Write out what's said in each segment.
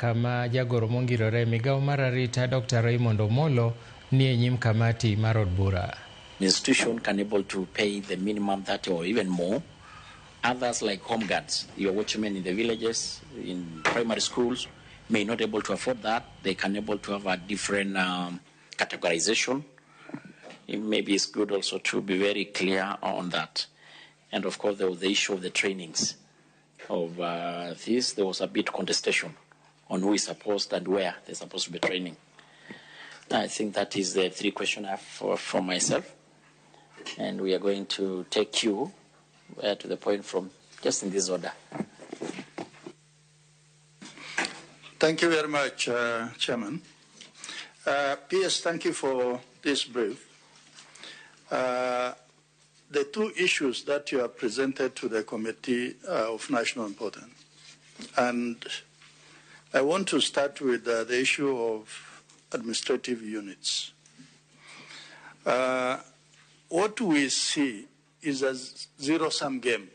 kama jagoro mongirore migao mar arita Dr. Raymond Omollo ni e nyim kamati mar od bura. Institution can able to pay the minimum that or even more. Others like home guards, your watchmen in the villages, in primary schools, may not able to afford that. They can able to have a different categorization. Maybe it's good also to be very clear on that. And of course, there was the issue of the trainings of this. There was a bit contestation on who is supposed and where they're supposed to be training. I think that is the three questions I have from myself. And we are going to take you to the point from just in this order. Thank you very much, Chairman. PS, thank you for this brief. The two issues that you have presented to the committee are of national importance. And I want to start with the issue of administrative units. What we see is a zero-sum game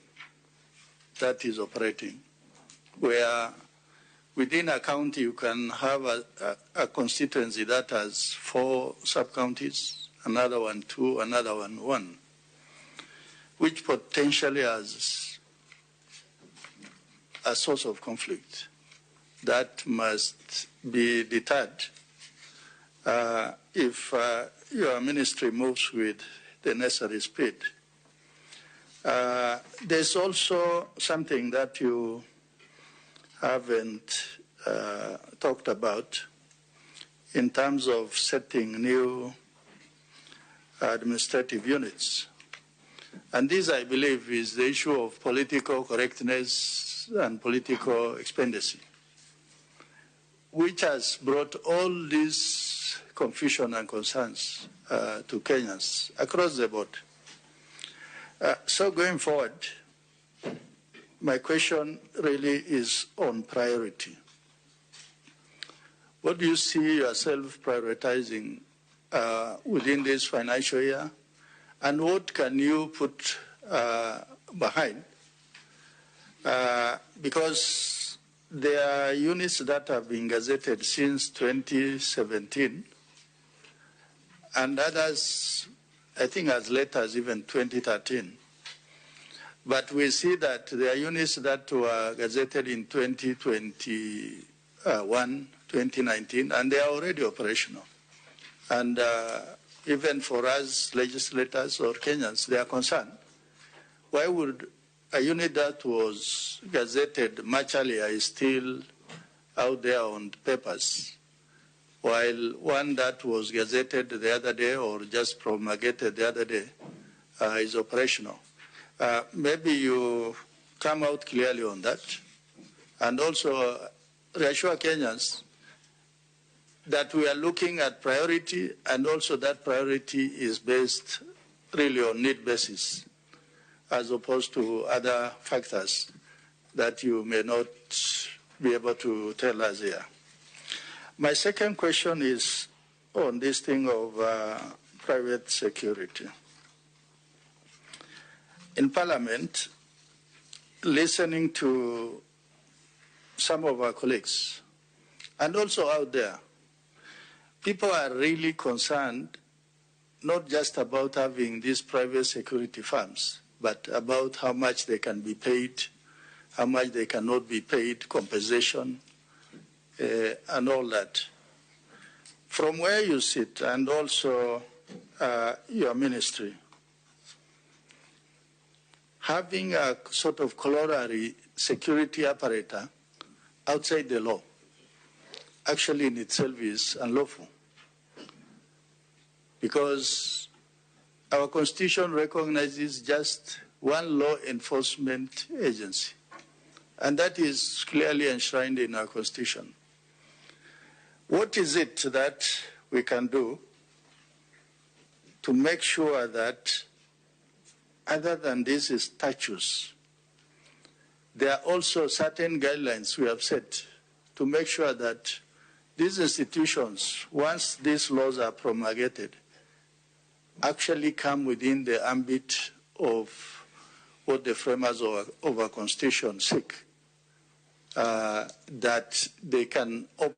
that is operating, where within a county you can have a constituency that has 4 sub-counties, another one 2, another one 1, which potentially has a source of conflict that must be deterred if your ministry moves with the necessary speed. There's also something that you haven't talked about in terms of setting new administrative units. And this, I believe, is the issue of political correctness and political expediency, which has brought all this confusion and concerns to Kenyans across the board. So going forward, my question really is on priority. What do you see yourself prioritizing within this financial year, and what can you put behind? Because there are units that have been gazetted since 2017, and others, I think, as late as even 2013. But we see that there are units that were gazetted in 2021, 2019, and they are already operational. And even for us legislators or Kenyans, they are concerned. Why would a unit that was gazetted much earlier is still out there on papers, while one that was gazetted the other day or just promulgated the other day is operational? Maybe you come out clearly on that, and also reassure Kenyans that we are looking at priority, and also that priority is based really on need basis, as opposed to other factors that you may not be able to tell us here. My second question is on this thing of private security. In Parliament, listening to some of our colleagues, and also out there, people are really concerned not just about having these private security firms, but about how much they can be paid, how much they cannot be paid, compensation, and all that. From where you sit, and also your ministry, having a sort of corollary security apparatus outside the law actually in itself is unlawful, because our Constitution recognizes just one law enforcement agency, and that is clearly enshrined in our Constitution. What is it that we can do to make sure that, other than these statutes, there are also certain guidelines we have set to make sure that these institutions, once these laws are promulgated, actually come within the ambit of what the framers of our Constitution seek, that they can operate